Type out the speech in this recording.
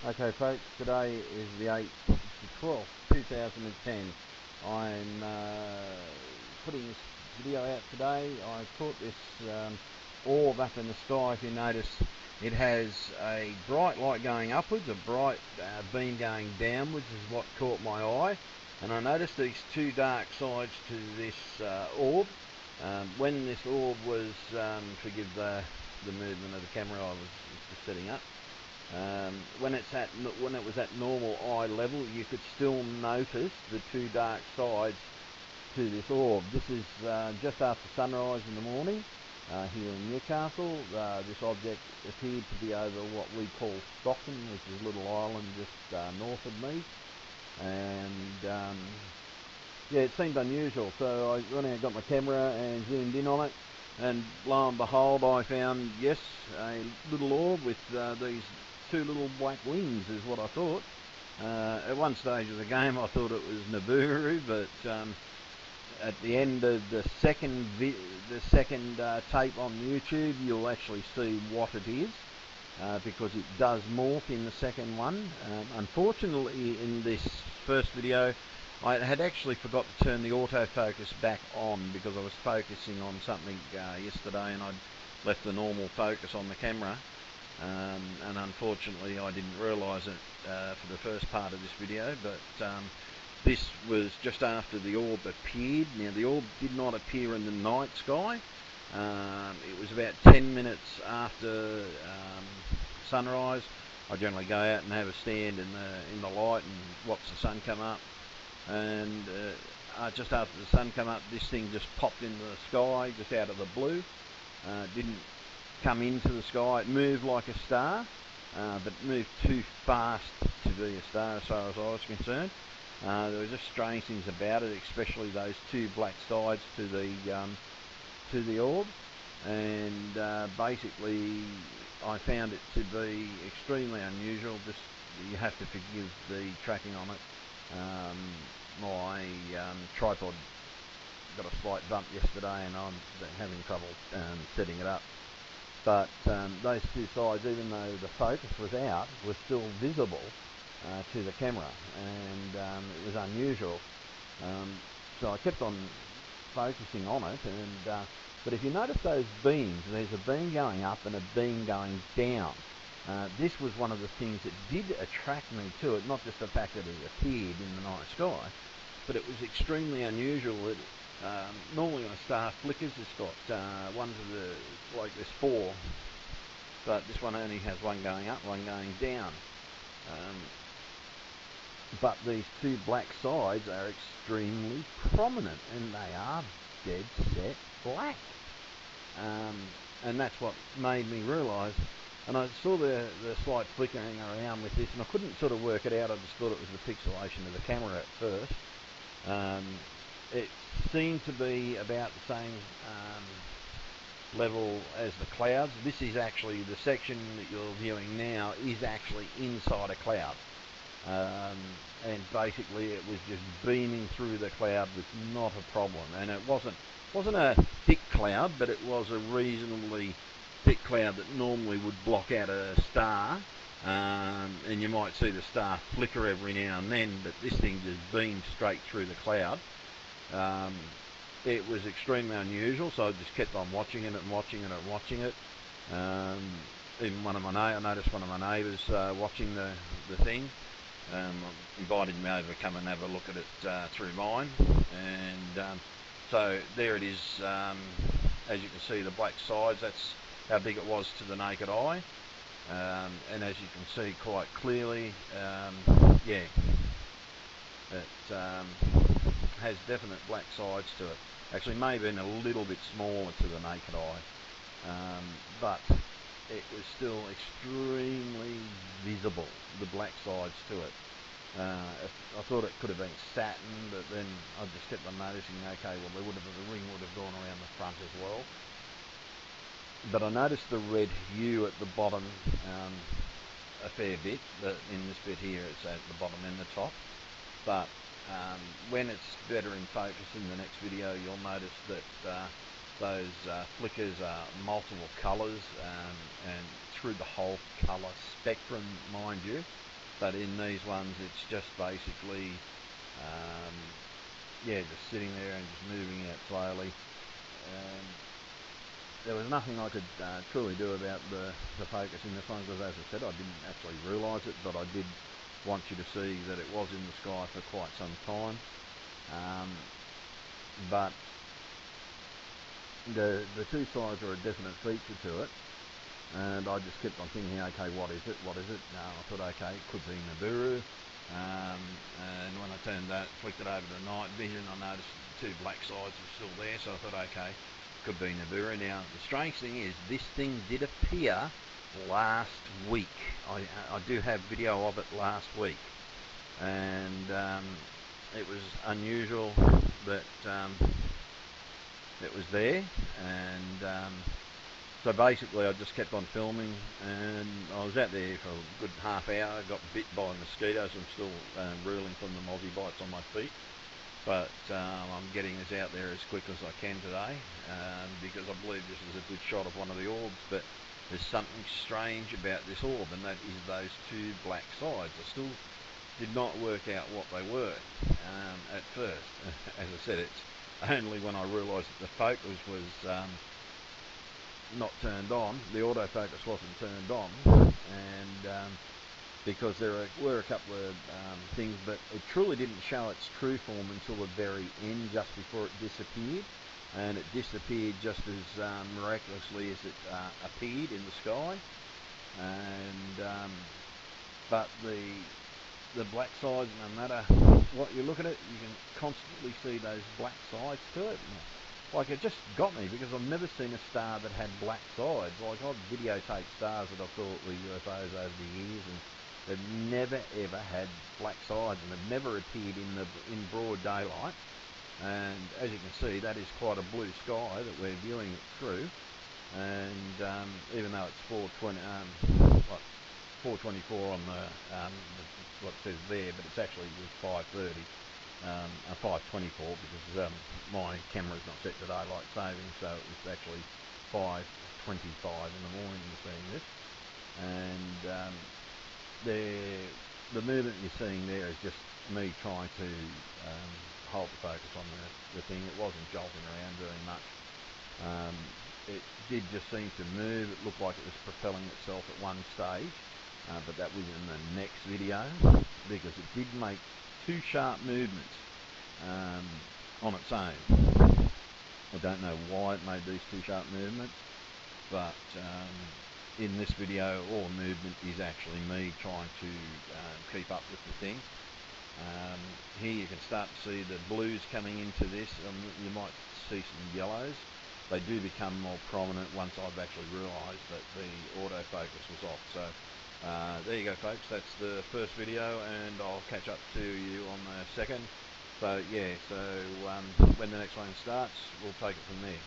Okay folks, today is the 8th, the 12th, 2010. I'm putting this video out today. I caught this orb up in the sky. If you notice, it has a bright light going upwards, a bright beam going downwards is what caught my eye. And I noticed these two dark sides to this orb. When this orb was, forgive the movement of the camera, I was just setting up. When it was at normal eye level, you could still notice the two dark sides to this orb. This is just after sunrise in the morning here in Newcastle. This object appeared to be over what we call Stockton, which is a little island just north of me. And yeah, it seemed unusual, so I went out and got my camera and zoomed in on it, and lo and behold, I found, yes, a little orb with these two little black wings is what I thought. At one stage of the game I thought it was Nibiru, but at the end of the second tape on YouTube, you'll actually see what it is, because it does morph in the second one. Unfortunately, in this first video, I had actually forgot to turn the autofocus back on because I was focusing on something yesterday, and I'd left the normal focus on the camera. And unfortunately I didn't realise it for the first part of this video, but this was just after the orb appeared. Now, the orb did not appear in the night sky. It was about 10 minutes after sunrise. I generally go out and have a stand in the light and watch the sun come up, and just after the sun came up, this thing just popped into the sky just out of the blue. Didn't come into the sky. It moved like a star, but moved too fast to be a star as far as I was concerned. There were just strange things about it, especially those two black sides to the orb, and basically I found it to be extremely unusual. Just, you have to forgive the tracking on it. My tripod got a slight bump yesterday and I'm having trouble setting it up. But those two sides, even though the focus was out, were still visible to the camera, and it was unusual. So I kept on focusing on it, and but if you notice those beams, there's a beam going up and a beam going down. This was one of the things that did attract me to it, not just the fact that it appeared in the night sky, but it was extremely unusual. That normally when a star flickers, it's got one to the, like there's four, but this one only has one going up, one going down. But these two black sides are extremely prominent, and they are dead set black. And that's what made me realise. And I saw the slight flickering around with this, and I couldn't sort of work it out. I just thought it was the pixelation of the camera at first. It seemed to be about the same level as the clouds. This is actually, the section that you're viewing now is actually inside a cloud. And basically it was just beaming through the cloud with not a problem. And it wasn't a thick cloud, but it was a reasonably thick cloud that normally would block out a star. And you might see the star flicker every now and then, but this thing just beamed straight through the cloud. It was extremely unusual, so I just kept on watching it and watching it and watching it. Even I noticed one of my neighbours watching the thing. Invited me over to come and have a look at it through mine, and so there it is. As you can see, the black sides, that's how big it was to the naked eye. And as you can see quite clearly, yeah, it has definite black sides to it. Actually, maybe been a little bit smaller to the naked eye, but it was still extremely visible, the black sides to it. I thought it could have been Saturn, but then I just kept on noticing, okay, well, the ring would have gone around the front as well. But I noticed the red hue at the bottom a fair bit. In this bit here, it's at the bottom and the top. But when it's better in focus in the next video, you'll notice that those flickers are multiple colours, and through the whole colour spectrum, mind you. But in these ones, it's just basically, yeah, just sitting there and just moving out slowly. There was nothing I could truly do about the focus in this one, because as I said, I didn't actually realise it, but I did want you to see that it was in the sky for quite some time. But the two sides are a definite feature to it, and I just kept on thinking, okay, what is it? I thought, okay, it could be Nibiru. And when I flicked it over to night vision, I noticed the two black sides were still there, so I thought, okay, could be Nibiru. Now, the strange thing is, this thing did appear last week. I do have video of it last week, and it was unusual that it was there, and so basically I just kept on filming, and I was out there for a good half hour. Got bit by mosquitoes. I'm still reeling from the mozzie bites on my feet, but I'm getting this out there as quick as I can today, because I believe this is a good shot of one of the orbs. But there's something strange about this orb, and that is those two black sides. I still did not work out what they were at first. As I said, it's only when I realised that the focus was not turned on, the autofocus wasn't turned on, and because there were a couple of things, but it truly didn't show its true form until the very end, just before it disappeared. And it disappeared just as miraculously as it appeared in the sky. And but the black sides, no matter what you look at it, you can constantly see those black sides to it. Like, it just got me, because I've never seen a star that had black sides. Like, I've videotaped stars that I've thought were UFOs over the years, and they've never ever had black sides, and they've never appeared in broad daylight. And as you can see, that is quite a blue sky that we're viewing it through. And even though it's 424 on what it says there, but it's actually 5:30. 5:24, because my camera's not set to daylight saving, so it's actually 5:25 in the morning you're seeing this. And the movement you're seeing there is just me trying to hold the focus on the thing. It wasn't jolting around very much. It did just seem to move. It looked like it was propelling itself at one stage, but that was in the next video, because it did make two sharp movements on its own. I don't know why it made these two sharp movements, but in this video, all movement is actually me trying to keep up with the thing. Here you can start to see the blues coming into this. You might see some yellows. They do become more prominent once I've actually realised that the autofocus was off. So there you go, folks. That's the first video, and I'll catch up to you on the second. So yeah, so when the next one starts, we'll take it from there.